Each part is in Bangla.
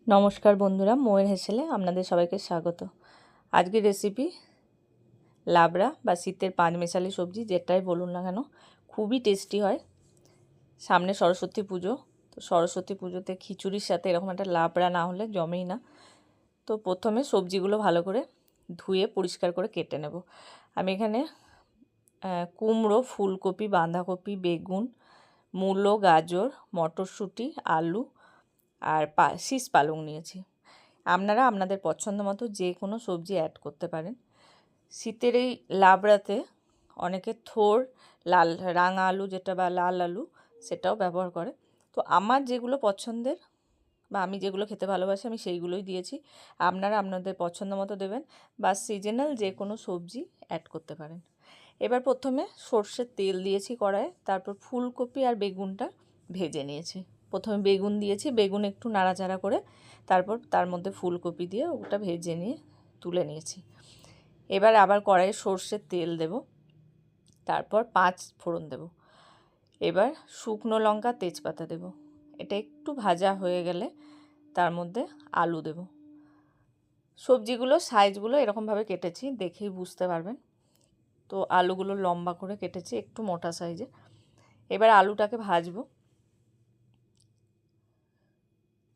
নমস্কার বন্ধুরা, মোয়ের হেসেলে আপনাদের সবাইকে স্বাগত। আজকের রেসিপি লাবড়া বা শীতের পাঁচমেশালি সবজি, যেটাই বলুন না কেন খুবই টেস্টি হয়। সামনে সরস্বতী পুজো, তো সরস্বতী পুজোতে খিচুড়ির সাথে এরকম একটা লাবড়া না হলে জমেই না। তো প্রথমে সবজিগুলো ভালো করে ধুয়ে পরিষ্কার করে কেটে নেব। আমি এখানে কুমড়ো, ফুলকপি, বাঁধাকপি, বেগুন, মূলো, গাজর, মটরশুঁটি, আলু আর শীষ পালং নিয়েছি। আপনারা আপনাদের পছন্দ মতো যে কোনো সবজি অ্যাড করতে পারেন। শীতের এই লাবড়াতে অনেকে থোর, লাল রাঙা আলু যেটা বা লাল আলু সেটাও ব্যবহার করে। তো আমার যেগুলো পছন্দের বা আমি যেগুলো খেতে ভালোবাসি আমি সেইগুলোই দিয়েছি। আপনারা আপনাদের পছন্দ মতো দেবেন বা সিজনাল যে কোনো সবজি অ্যাড করতে পারেন। এবার প্রথমে সর্ষের তেল দিয়েছি কড়াইয়ে, তারপর ফুলকপি আর বেগুনটা ভেজে নিয়েছি। প্রথমে বেগুন দিয়েছি, বেগুন একটু নাড়াচাড়া করে তারপর তার মধ্যে ফুলকপি দিয়ে ওটা ভেজে নিয়ে তুলে নিয়েছি। এবার আবার কড়াইয়ে সর্ষের তেল দেব, তারপর 5 ফোড়ন দেব। এবার শুকনো লঙ্কা, তেজপাতা দেব। এটা একটু ভাজা হয়ে গেলে তার মধ্যে আলু দেব। সবজিগুলো সাইজগুলো এরকমভাবে কেটেছি, দেখেই বুঝতে পারবেন। তো আলুগুলো লম্বা করে কেটেছি, একটু মোটা সাইজে। এবার আলুটাকে ভাজবো।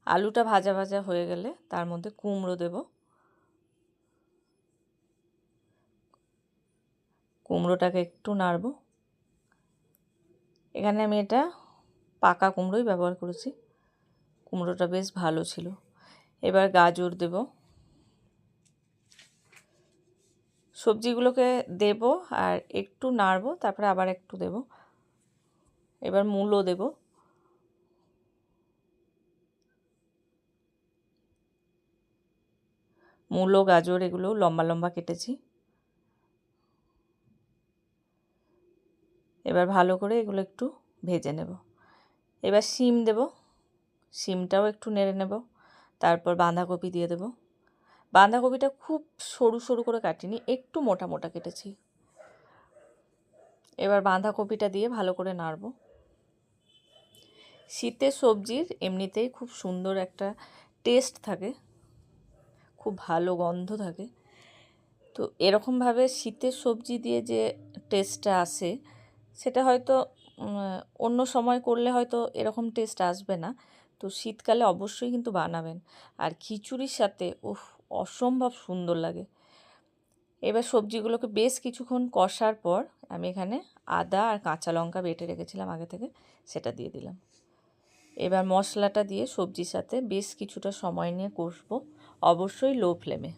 আলুটা ভাজা ভাজা হয়ে গেলে তার মধ্যে কুমড়ো দেব। কুমড়োটাকে একটু নাড়ব। এখানে আমি এটা পাকা কুমড়োই ব্যবহার করেছি, কুমড়োটা বেশ ভালো ছিল। এবার গাজর দেব। সবজিগুলোকে দেব আর একটু নাড়ব, তারপরে আবার একটু দেব। এবার মূলো দেব। মূলো, গাজর এগুলো লম্বা লম্বা কেটেছি। এবার ভালো করে এগুলো একটু ভেজে নেব। এবার শিম দেব, শিমটাও একটু নেড়ে নেব। তারপর বাঁধাকপি দিয়ে দেব। বাঁধাকপিটা খুব সরু সরু করে কাটিনি, একটু মোটা মোটা কেটেছি। এবার বাঁধাকপিটা দিয়ে ভালো করে নাড়ব। শীতের সবজির এমনিতেই খুব সুন্দর একটা টেস্ট থাকে, খুব ভালো গন্ধ থাকে। তো এরকমভাবে শীতের সবজি দিয়ে যে টেস্টটা আসে সেটা হয়তো অন্য সময় করলে হয়তো এরকম টেস্ট আসবে না। তো শীতকালে অবশ্যই কিন্তু বানাবেন, আর খিচুড়ির সাথে অসম্ভব সুন্দর লাগে। এবার সবজিগুলোকে বেশ কিছুক্ষণ কষার পর আমি এখানে আদা আর কাঁচা লঙ্কা বেটে রেখেছিলাম আগে থেকে, সেটা দিয়ে দিলাম। এবার মশলাটা দিয়ে সবজির সাথে বেশ কিছুটা সময় নিয়ে কষবো, অবশ্যই লো ফ্লেমে।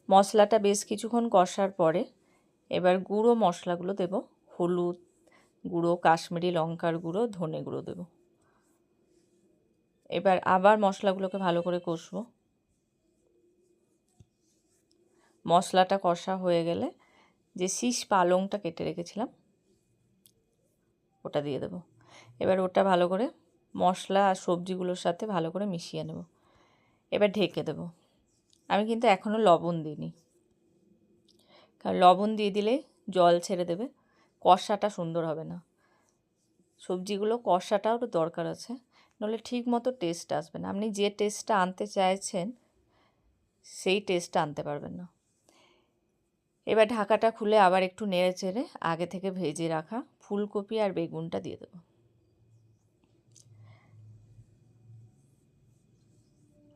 মশলাটা বেশ কিছুক্ষণ কষার পরে এবার গুঁড়ো মশলাগুলো দেব। হলুদ গুঁড়ো, কাশ্মীরি লঙ্কার গুঁড়ো, ধনে গুঁড়ো দেব। এবার আবার মশলাগুলোকে ভালো করে কষবো। মশলাটা কষা হয়ে গেলে যে শীষ পালংটা কেটে রেখেছিলাম ওটা দিয়ে দেব। এবার ওটা ভালো করে মশলা আর সবজিগুলোর সাথে ভালো করে মিশিয়ে নেব। এবার ঢেকে দেব। আমি কিন্তু এখনও লবণ দিইনি, কারণ লবণ দিয়ে দিলে জল ছেড়ে দেবে, কষাটা সুন্দর হবে না। সবজিগুলো কষাটাও দরকার আছে, নইলে ঠিক মতো টেস্ট আসবে না। আপনি যে টেস্টটা আনতে চাইছেন সেই টেস্টটা আনতে পারবেন না। এবার ঢাকাটা খুলে আবার একটু নেড়ে চেড়ে আগে থেকে ভেজে রাখা ফুলকপি আর বেগুনটা দিয়ে দেবো।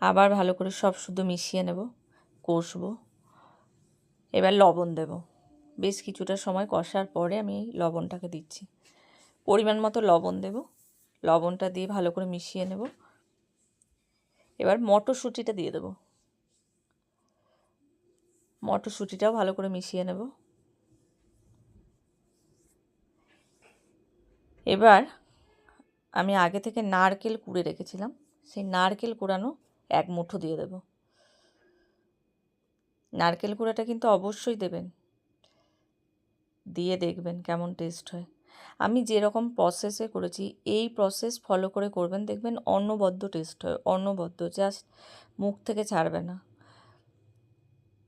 আবার ভালো করে সব শুধু মিশিয়ে নেব, কষবো। এবার লবণ দেব। বেশ কিছুটা সময় কষার পরে আমি লবণটাকে দিচ্ছি। পরিমাণ মতো লবণ দেব। লবণটা দিয়ে ভালো করে মিশিয়ে নেব। এবার মটরশুঁটিটা দিয়ে দেব। মটরশুঁটিটাও ভালো করে মিশিয়ে নেব। এবার আমি আগে থেকে নারকেল কুড়ে রেখেছিলাম, সেই নারকেল কুড়ানো 1 মুঠো দিয়ে দেব। নারকেল কুড়াটা কিন্তু অবশ্যই দেবেন, দিয়ে দেখবেন কেমন টেস্ট হয়। আমি যেরকম প্রসেসে করেছি এই প্রসেস ফলো করে করবেন, দেখবেন অনবদ্য টেস্ট হয়, অনবদ্য, জাস্ট মুখ থেকে ছাড়বে না।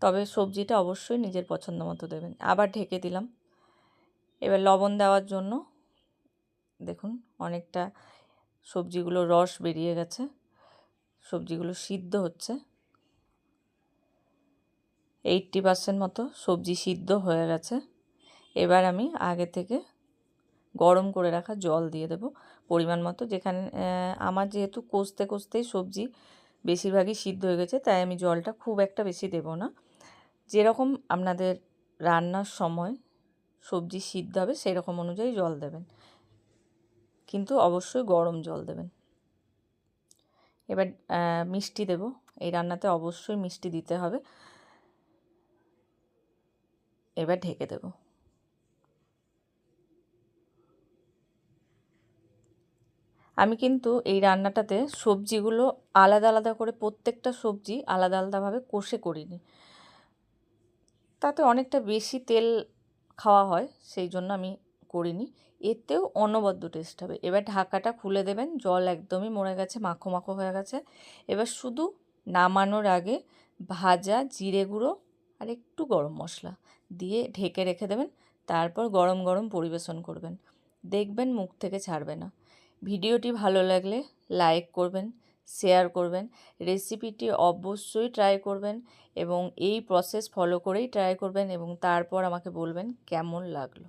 তবে সবজিটা অবশ্যই নিজের পছন্দ মতো দেবেন। আবার ঢেকে দিলাম। এবার লবণ দেওয়ার জন্য দেখুন অনেকটা সবজিগুলো রস বেরিয়ে গেছে, সবজিগুলো সিদ্ধ হচ্ছে। 80% মতো সবজি সিদ্ধ হয়ে গেছে। এবার আমি আগে থেকে গরম করে রাখা জল দিয়ে দেব পরিমাণ মতো। যেখানে আমার যেহেতু কষতে কষতেই সবজি বেশিরভাগই সিদ্ধ হয়ে গেছে, তাই আমি জলটা খুব একটা বেশি দেব না। যেরকম আপনাদের রান্নার সময় সবজি সিদ্ধ হবে সেই রকম অনুযায়ী জল দেবেন, কিন্তু অবশ্যই গরম জল দেবেন। এবার মিষ্টি দেব। এই রান্নাতে অবশ্যই মিষ্টি দিতে হবে। এবার ঢেকে দেব। আমি কিন্তু এই রান্নাটাতে সবজিগুলো আলাদা আলাদা করে, প্রত্যেকটা সবজি আলাদা আলাদাভাবে কষে করিনি, তাতে অনেকটা বেশি তেল খাওয়া হয়, সেই জন্য আমি করিনি। এতেও অনবদ্য টেস্ট হবে। এবার ঢাকাটা খুলে দেবেন। জল একদমই মরে গেছে, মাখো মাখো হয়ে গেছে। এবার শুধু নামানোর আগে ভাজা জিরে গুঁড়ো আর একটু গরম মশলা দিয়ে ঢেকে রেখে দেবেন। তারপর গরম গরম পরিবেশন করবেন, দেখবেন মুখ থেকে ছাড়বে না। ভিডিওটি ভালো লাগলে লাইক করবেন, শেয়ার করবেন, রেসিপিটি অবশ্যই ট্রাই করবেন এবং এই প্রসেস ফলো করেই ট্রাই করবেন এবং তারপর আমাকে বলবেন কেমন লাগলো।